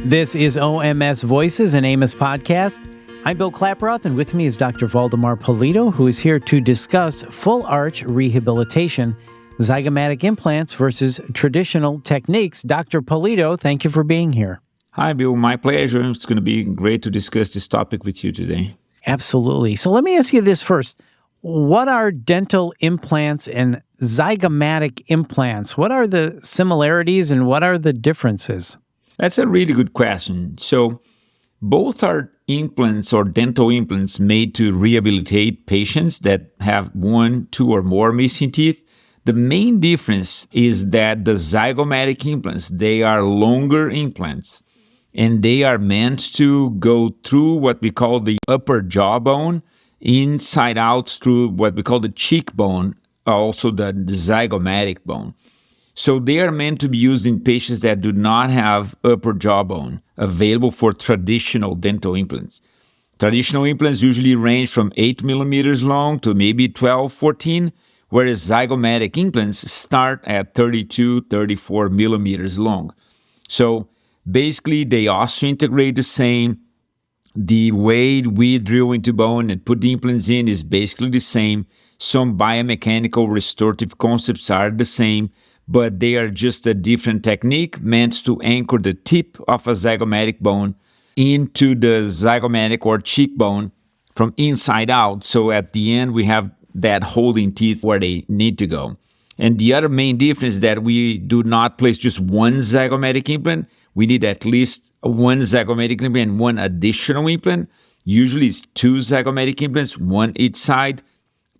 This is OMS Voices, an Amos podcast. I'm Bill Klaproth, and with me is Dr. Waldemar Polido, who is here to discuss full arch rehabilitation, zygomatic implants versus traditional techniques. Dr. Polido, thank you for being here. Hi, Bill. My pleasure. It's going to be great to discuss this topic with you today. Absolutely. So let me ask you this first. What are dental implants and zygomatic implants? What are the similarities and what are the differences? That's a really good question. So both are implants or dental implants made to rehabilitate patients that have one, two, or more missing teeth. The main difference is that the zygomatic implants, they are longer implants, and they are meant to go through what we call the upper jawbone, inside out through what we call the cheekbone, also the zygomatic bone. So they are meant to be used in patients that do not have upper jawbone available for traditional dental implants. Traditional implants usually range from 8 millimeters long to maybe 12, 14, whereas zygomatic implants start at 32, 34 millimeters long. So basically, they osseointegrate the same. The way we drill into bone and put the implants in is basically the same. Some biomechanical restorative concepts are the same, but they are just a different technique meant to anchor the tip of a zygomatic bone into the zygomatic or cheekbone from inside out. So at the end, we have that holding teeth where they need to go. And the other main difference is that we do not place just one zygomatic implant. We need at least one zygomatic implant and one additional implant. Usually it's two zygomatic implants, one each side,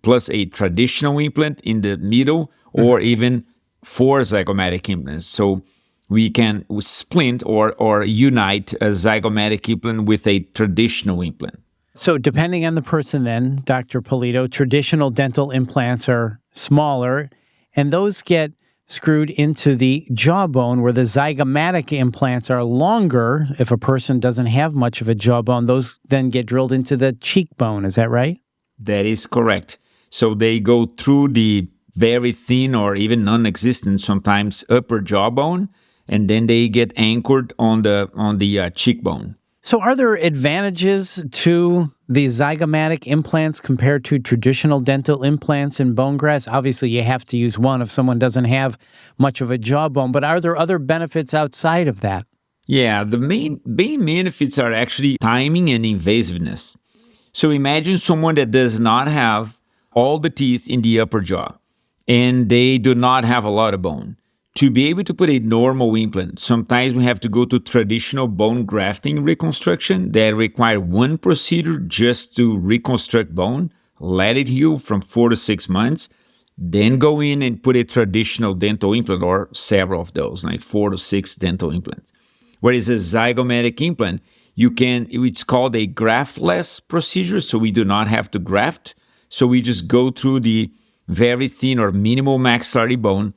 plus a traditional implant in the middle, or even 4 zygomatic implants. So we can splint or unite a zygomatic implant with a traditional implant. So depending on the person then, Dr. Polido, traditional dental implants are smaller, and those get screwed into the jawbone, where the zygomatic implants are longer. If a person doesn't have much of a jawbone, those then get drilled into the cheekbone. Is that right? That is correct. So they go through the very thin or even non-existent sometimes upper jawbone, and then they get anchored on the cheekbone. So are there advantages to the zygomatic implants compared to traditional dental implants and bone grafts? Obviously, you have to use one if someone doesn't have much of a jawbone, but are there other benefits outside of that? Yeah, the main benefits are actually timing and invasiveness. So imagine someone that does not have all the teeth in the upper jaw, and they do not have a lot of bone. To be able to put a normal implant, sometimes we have to go to traditional bone grafting reconstruction that require one procedure just to reconstruct bone, let it heal from 4 to 6 months, then go in and put a traditional dental implant or several of those, like 4 to 6 dental implants. Whereas a zygomatic implant, it's called a graftless procedure, so we do not have to graft. So we just go through the very thin or minimal maxillary bone,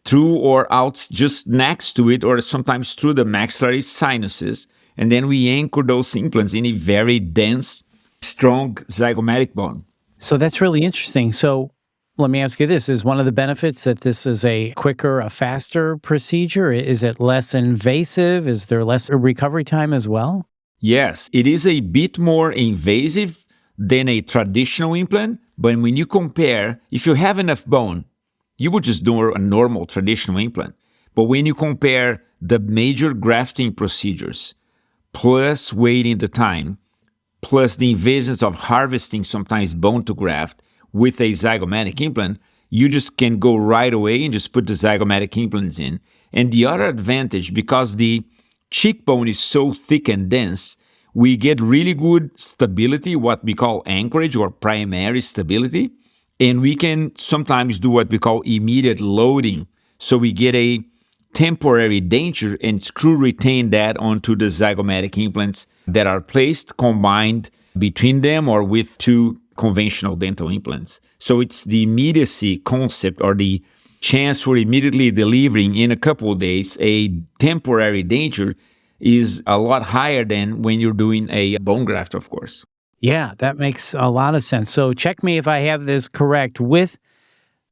through or out just next to it, or sometimes through the maxillary sinuses. And then we anchor those implants in a very dense, strong zygomatic bone. So that's really interesting. So let me ask you this. Is one of the benefits that this is a quicker, a faster procedure? Is it less invasive? Is there less recovery time as well? Yes, it is a bit more invasive than a traditional implant. But when you compare, if you have enough bone, you would just do a normal traditional implant. But when you compare the major grafting procedures, plus waiting the time, plus the invasions of harvesting sometimes bone to graft with a zygomatic implant, you just can go right away and just put the zygomatic implants in. And the other advantage, because the cheekbone is so thick and dense, we get really good stability, what we call anchorage or primary stability. And we can sometimes do what we call immediate loading. So we get a temporary denture and screw retain that onto the zygomatic implants that are placed combined between them or with 2 conventional dental implants. So it's the immediacy concept or the chance for immediately delivering in a couple of days a temporary denture is a lot higher than when you're doing a bone graft, of course. Yeah, that makes a lot of sense. So check me if I have this correct. With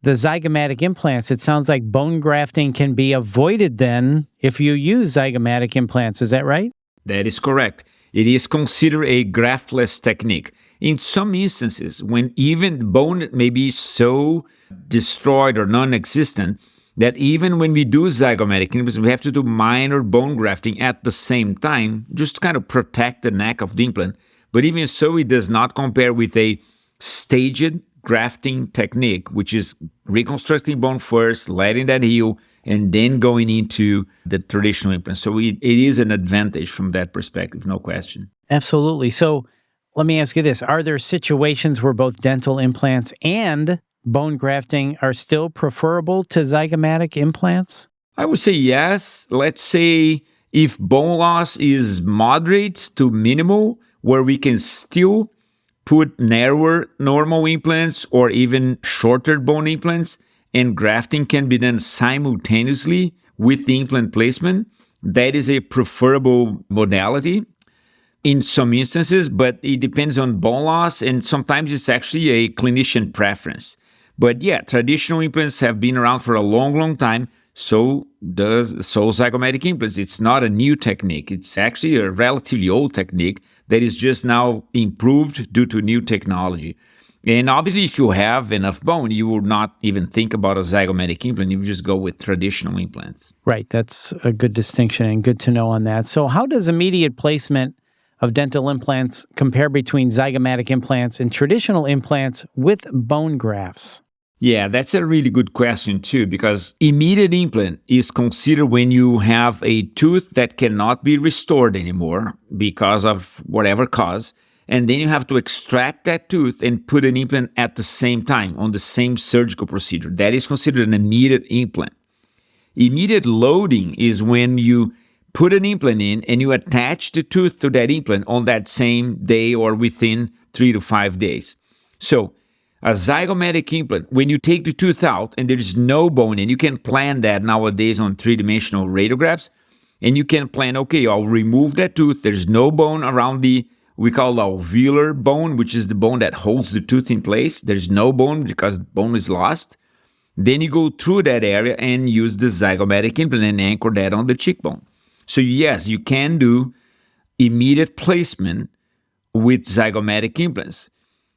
the zygomatic implants, it sounds like bone grafting can be avoided then if you use zygomatic implants. Is that right? That is correct. It is considered a graftless technique. In some instances, when even bone may be so destroyed or non-existent, that even when we do zygomatic implants, we have to do minor bone grafting at the same time, just to kind of protect the neck of the implant. But even so, it does not compare with a staged grafting technique, which is reconstructing bone first, letting that heal, and then going into the traditional implant. So it is an advantage from that perspective, no question. Absolutely. So let me ask you this. Are there situations where both dental implants and bone grafting are still preferable to zygomatic implants? I would say yes. Let's say if bone loss is moderate to minimal, where we can still put narrower normal implants or even shorter bone implants, and grafting can be done simultaneously with the implant placement, that is a preferable modality in some instances, but it depends on bone loss, and sometimes it's actually a clinician preference. But yeah, traditional implants have been around for a long, long time. So zygomatic implants. It's not a new technique. It's actually a relatively old technique that is just now improved due to new technology. And obviously, if you have enough bone, you will not even think about a zygomatic implant. You just go with traditional implants. Right. That's a good distinction and good to know on that. So how does immediate placement of dental implants compare between zygomatic implants and traditional implants with bone grafts? Yeah, that's a really good question too, because immediate implant is considered when you have a tooth that cannot be restored anymore because of whatever cause, and then you have to extract that tooth and put an implant at the same time on the same surgical procedure. That is considered an immediate implant. Immediate loading is when you put an implant in and you attach the tooth to that implant on that same day or within 3 to 5 days. So a zygomatic implant, when you take the tooth out and there's no bone, and you can plan that nowadays on three-dimensional radiographs, and you can plan, okay, I'll remove that tooth. There's no bone around we call alveolar bone, which is the bone that holds the tooth in place. There's no bone because bone is lost. Then you go through that area and use the zygomatic implant and anchor that on the cheekbone. So yes, you can do immediate placement with zygomatic implants.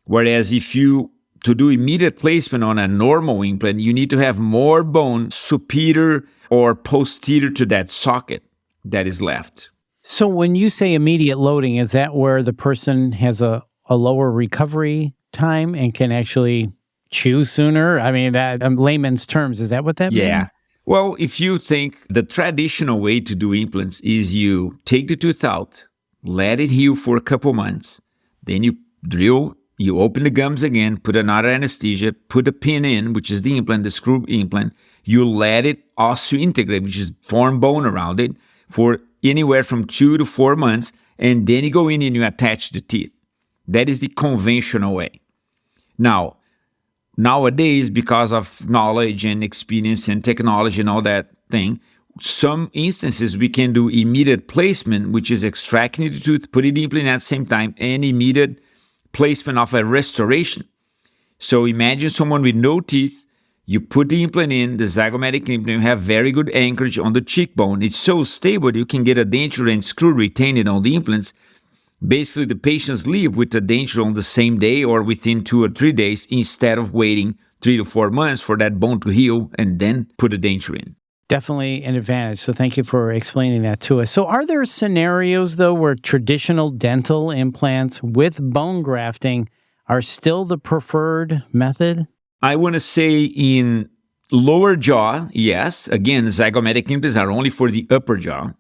Whereas to do immediate placement on a normal implant, you need to have more bone superior or posterior to that socket that is left. So when you say immediate loading, is that where the person has a lower recovery time and can actually chew sooner? I mean, that in layman's terms, is that what that means? Well, if you think the traditional way to do implants is you take the tooth out, let it heal for a couple months, then you drill, you open the gums again, put another anesthesia, put a pin in, which is the implant, the screw implant. You let it osseointegrate, which is form bone around it, for anywhere from 2 to 4 months, and then you go in and you attach the teeth. That is the conventional way. Now, nowadays, because of knowledge and experience and technology and all that thing, some instances we can do immediate placement, which is extracting the tooth, putting the implant at the same time, and immediate placement of a restoration. So imagine someone with no teeth, you put the implant in, the zygomatic implant, you have very good anchorage on the cheekbone. It's so stable you can get a denture and screw retained on the implants. Basically, the patients leave with the denture on the same day or within 2 or 3 days instead of waiting 3 to 4 months for that bone to heal and then put a denture in. Definitely an advantage. So thank you for explaining that to us. So are there scenarios, though, where traditional dental implants with bone grafting are still the preferred method? I want to say in lower jaw, yes. Again, zygomatic implants are only for the upper jaw.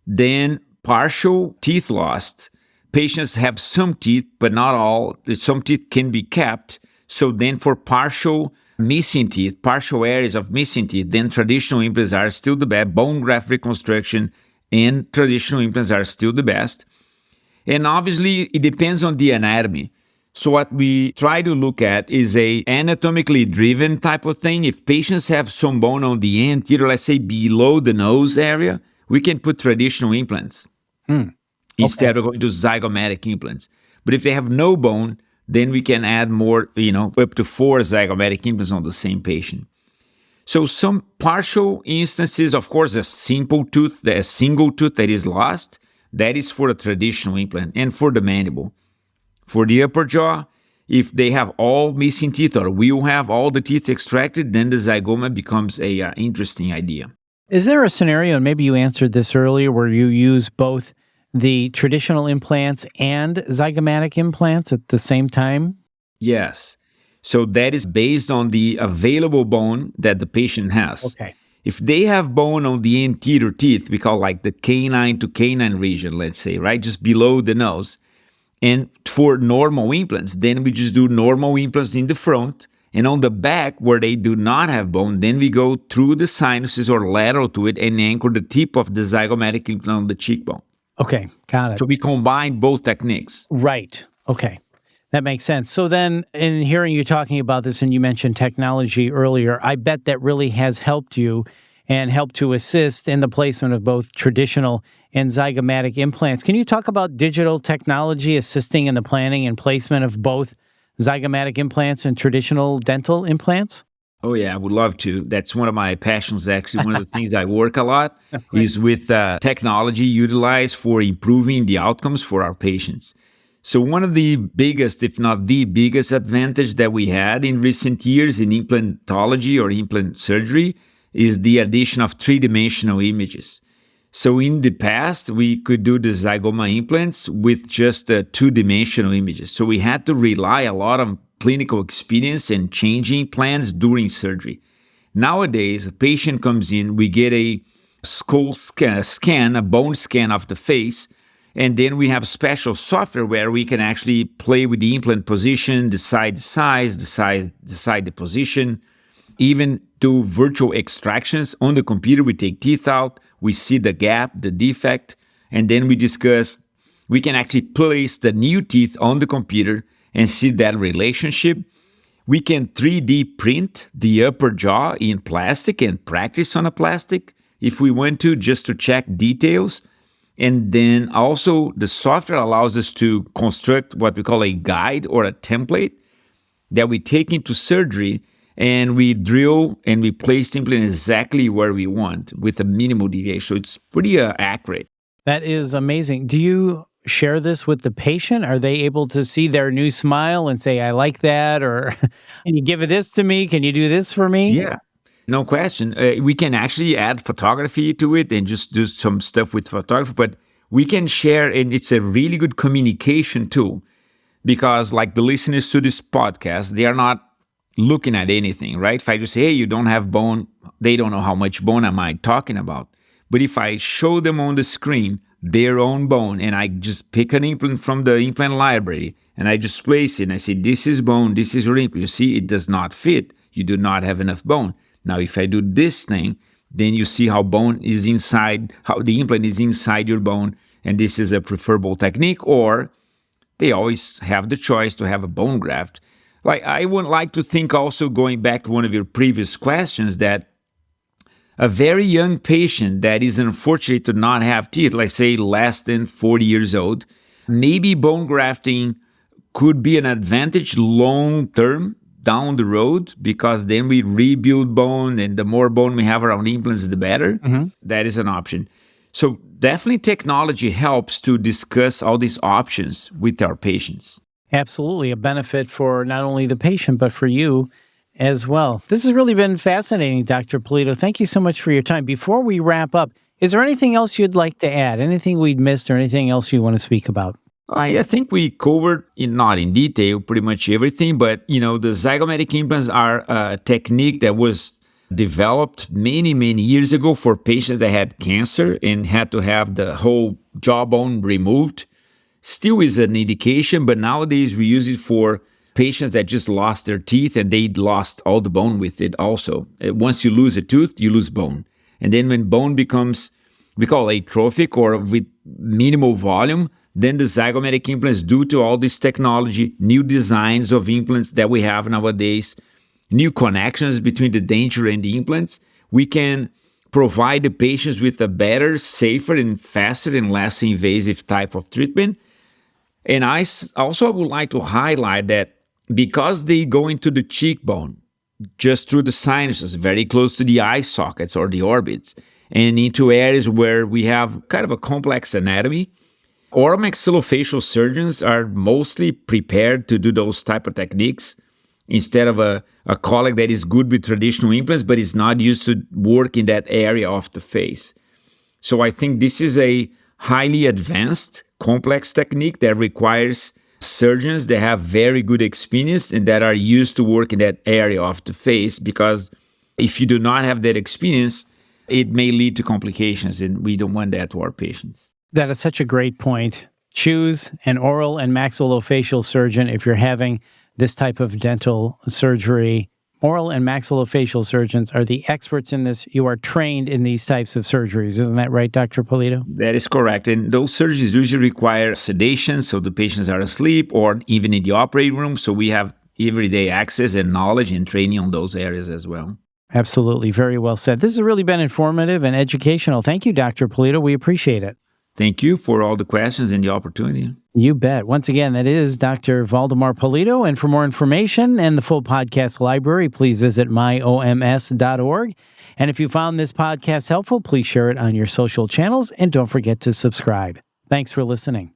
Then partial teeth lost. Patients have some teeth, but not all. Some teeth can be kept. So then for partial missing teeth, partial areas of missing teeth, then traditional implants are still the best. Bone graft reconstruction and traditional implants are still the best. And obviously, it depends on the anatomy. So what we try to look at is a anatomically driven type of thing. If patients have some bone on the anterior, let's say below the nose area, we can put traditional implants instead of going to zygomatic implants. But if they have no bone, then we can add more, up to 4 zygomatic implants on the same patient. So some partial instances, of course, a single tooth that is lost, that is for a traditional implant and for the mandible. For the upper jaw, if they have all missing teeth or will have all the teeth extracted, then the zygoma becomes a interesting idea. Is there a scenario, and maybe you answered this earlier, where you use both the traditional implants and zygomatic implants at the same time? Yes. So that is based on the available bone that the patient has. Okay. If they have bone on the anterior teeth, we call like the canine to canine region, let's say, right? Just below the nose. And for normal implants, then we just do normal implants in the front. And on the back, where they do not have bone, then we go through the sinuses or lateral to it and anchor the tip of the zygomatic implant on the cheekbone. Okay, got it. So we combine both techniques. Right. Okay. That makes sense. So then, in hearing you talking about this, and you mentioned technology earlier, I bet that really has helped you and helped to assist in the placement of both traditional and zygomatic implants. Can you talk about digital technology assisting in the planning and placement of both zygomatic implants and traditional dental implants? Oh, yeah, I would love to. That's one of my passions, actually. One of the things I work a lot is with technology utilized for improving the outcomes for our patients. So one of the biggest, if not the biggest advantage that we had in recent years in implantology or implant surgery is the addition of three-dimensional images. So in the past, we could do the zygoma implants with just two-dimensional images. So we had to rely a lot on clinical experience and changing plans during surgery. Nowadays, a patient comes in, we get a skull scan, a bone scan of the face, and then we have special software where we can actually play with the implant position, decide the size, decide the position, even do virtual extractions on the computer. We take teeth out, we see the gap, the defect, and then we can actually place the new teeth on the computer and see that relationship. We can 3D print the upper jaw in plastic and practice on a plastic if we want to, just to check details. And then also the software allows us to construct what we call a guide or a template that we take into surgery, and we drill and we place the implant exactly where we want with a minimal deviation. So it's pretty accurate. That is amazing. Do you share this with the patient? Are they able to see their new smile and say, I like that? Or can you give this to me? Can you do this for me? Yeah. No question. We can actually add photography to it and just do some stuff with photography, but we can share, and it's a really good communication tool because, like the listeners to this podcast, they are not looking at anything, right? If I just say, hey, you don't have bone, they don't know how much bone am I talking about. But if I show them on the screen their own bone and I just pick an implant from the implant library and I just place it and I say, this is bone, this is your implant. You see, it does not fit. You do not have enough bone. Now, if I do this thing, then you see how bone is inside, how the implant is inside your bone, and this is a preferable technique, or they always have the choice to have a bone graft. Like, I would like to think also, going back to one of your previous questions, that a very young patient that is unfortunate to not have teeth, let's say less than 40 years old, maybe bone grafting could be an advantage long term down the road, because then we rebuild bone, and the more bone we have around implants, the better. Mm-hmm. That is an option. So definitely technology helps to discuss all these options with our patients. Absolutely. A benefit for not only the patient, but for you as well. This has really been fascinating, Dr. Polido. Thank you so much for your time. Before we wrap up, is there anything else you'd like to add? Anything we'd missed or anything else you want to speak about? I think we covered, not in detail, pretty much everything, but the zygomatic implants are a technique that was developed many, many years ago for patients that had cancer and had to have the whole jawbone removed. Still is an indication, but nowadays we use it for patients that just lost their teeth and they lost all the bone with it also. Once you lose a tooth, you lose bone. And then when bone becomes, we call atrophic or with minimal volume, then the zygomatic implants, due to all this technology, new designs of implants that we have nowadays, new connections between the denture and the implants, we can provide the patients with a better, safer, and faster and less invasive type of treatment. And also I would like to highlight that because they go into the cheekbone, just through the sinuses, very close to the eye sockets or the orbits, and into areas where we have kind of a complex anatomy, oral maxillofacial surgeons are mostly prepared to do those type of techniques instead of a colleague that is good with traditional implants but is not used to work in that area of the face. So I think this is a highly advanced, complex technique that requires surgeons that have very good experience and that are used to work in that area of the face, because if you do not have that experience, it may lead to complications, and we don't want that to our patients. That is such a great point. Choose an oral and maxillofacial surgeon if you're having this type of dental surgery. Oral and maxillofacial surgeons are the experts in this. You are trained in these types of surgeries. Isn't that right, Dr. Polido? That is correct. And those surgeries usually require sedation, so the patients are asleep, or even in the operating room. So we have everyday access and knowledge and training on those areas as well. Absolutely. Very well said. This has really been informative and educational. Thank you, Dr. Polido. We appreciate it. Thank you for all the questions and the opportunity. You bet. Once again, that is Dr. Waldemar Polido. And for more information and the full podcast library, please visit myoms.org. And if you found this podcast helpful, please share it on your social channels and don't forget to subscribe. Thanks for listening.